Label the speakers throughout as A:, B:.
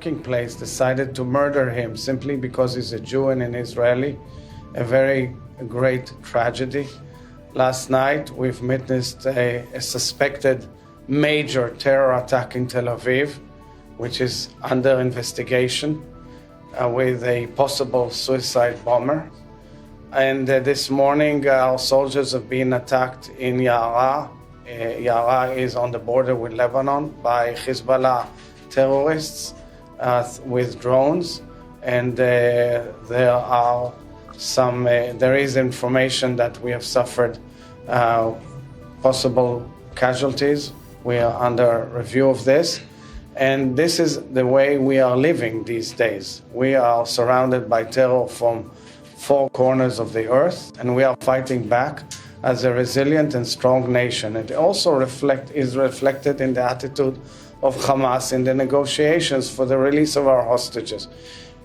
A: working place decided to murder him simply because he's a Jew and an Israeli. A very great tragedy. Last night, we've witnessed a suspected major terror attack in Tel Aviv, which is under investigation with a possible suicide bomber. And this morning, our soldiers have been attacked in Yara. Yara is on the border with Lebanon by Hezbollah terrorists with drones. And there is information that we have suffered possible casualties. We are under review of this. And this is the way we are living these days. We are surrounded by terror from four corners of the earth, and we are fighting back as a resilient and strong nation. It also is reflected in the attitude of Hamas in the negotiations for the release of our hostages.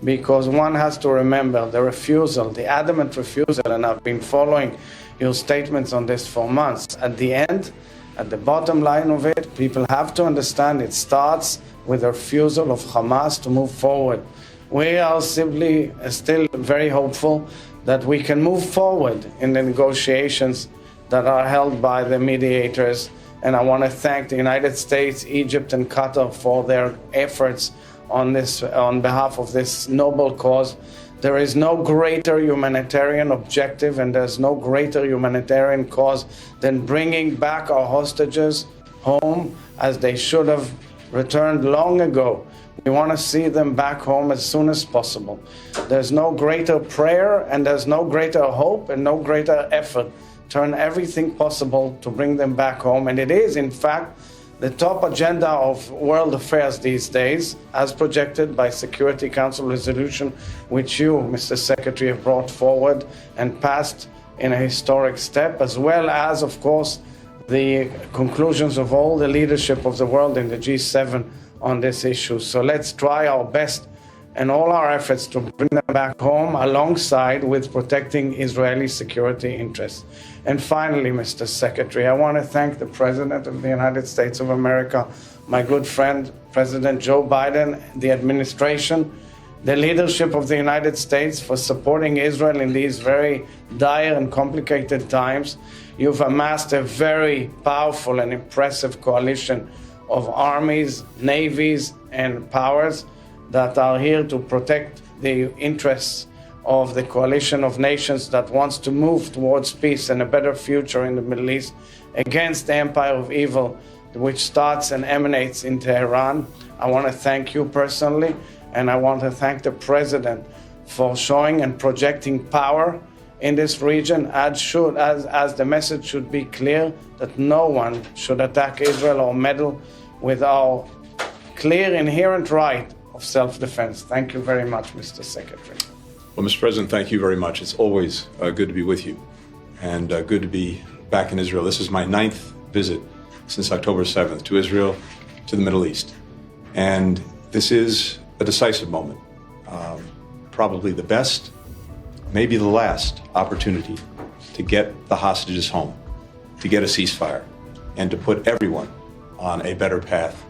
A: Because one has to remember the adamant refusal, and I've been following your statements on this for months. At the end, at the bottom line of it, people have to understand it starts with the refusal of Hamas to move forward. We are simply still very hopeful that we can move forward in the negotiations that are held by the mediators. And I want to thank the United States, Egypt, and Qatar for their efforts on behalf of this noble cause. There is no greater humanitarian objective, and there's no greater humanitarian cause than bringing back our hostages home as they should have returned long ago. We want to see them back home as soon as possible. There's no greater prayer, and there's no greater hope, and no greater effort. Turn everything possible to bring them back home. And it is, in fact, the top agenda of world affairs these days, as projected by Security Council resolution, which you, Mr. Secretary, have brought forward and passed in a historic step, as well as, of course, the conclusions of all the leadership of the world in the G7 on this issue. So let's try our best and all our efforts to bring them back home alongside with protecting Israeli security interests. And finally, Mr. Secretary, I want to thank the President of the United States of America, my good friend, President Joe Biden, the administration, the leadership of the United States for supporting Israel in these very dire and complicated times. You've amassed a very powerful and impressive coalition of armies, navies, and powers that are here to protect the interests of the coalition of nations that wants to move towards peace and a better future in the Middle East against the empire of evil, which starts and emanates in Tehran. I want to thank you personally, and I want to thank the President for showing and projecting power in this region, as the message should be clear that no one should attack Israel or meddle with our clear inherent right of self-defense. Thank you very much, Mr. Secretary.
B: Well, Mr. President, thank you very much. It's always good to be with you and good to be back in Israel. This is my 9th visit since October 7th to Israel, to the Middle East. And this is a decisive moment, probably the best, maybe the last opportunity to get the hostages home, to get a ceasefire, and to put everyone on a better path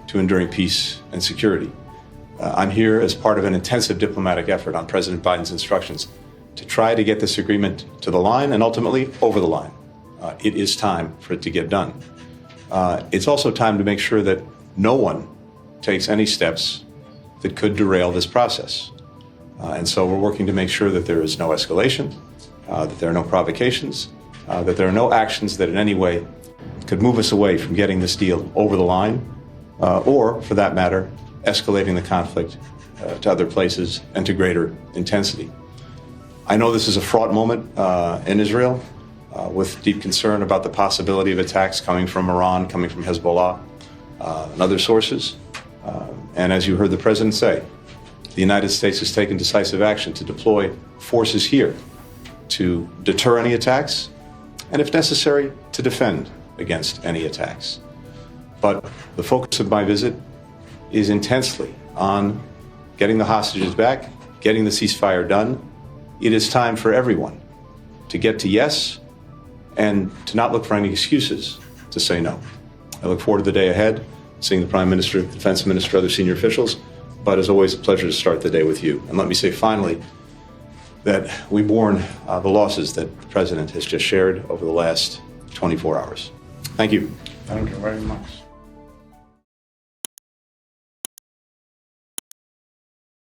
B: to enduring peace and security. I'm here as part of an intensive diplomatic effort on President Biden's instructions to try to get this agreement to the line and ultimately over the line. It is time for it to get done. It's also time to make sure that no one takes any steps that could derail this process. And so we're working to make sure that there is no escalation, that there are no provocations, that there are no actions that in any way could move us away from getting this deal over the line, or, for that matter, escalating the conflict to other places and to greater intensity. I know this is a fraught moment in Israel, with deep concern about the possibility of attacks coming from Iran, coming from Hezbollah, and other sources. And as you heard the President say, the United States has taken decisive action to deploy forces here to deter any attacks, and if necessary, to defend against any attacks. But the focus of my visit is intensely on getting the hostages back, getting the ceasefire done. It is time for everyone to get to yes and to not look for any excuses to say no. I look forward to the day ahead, seeing the Prime Minister, Defense Minister, other senior officials, but as always, a pleasure to start the day with you. And let me say finally that we mourn the losses that the President has just shared over the last 24 hours. Thank you.
A: Thank you very much.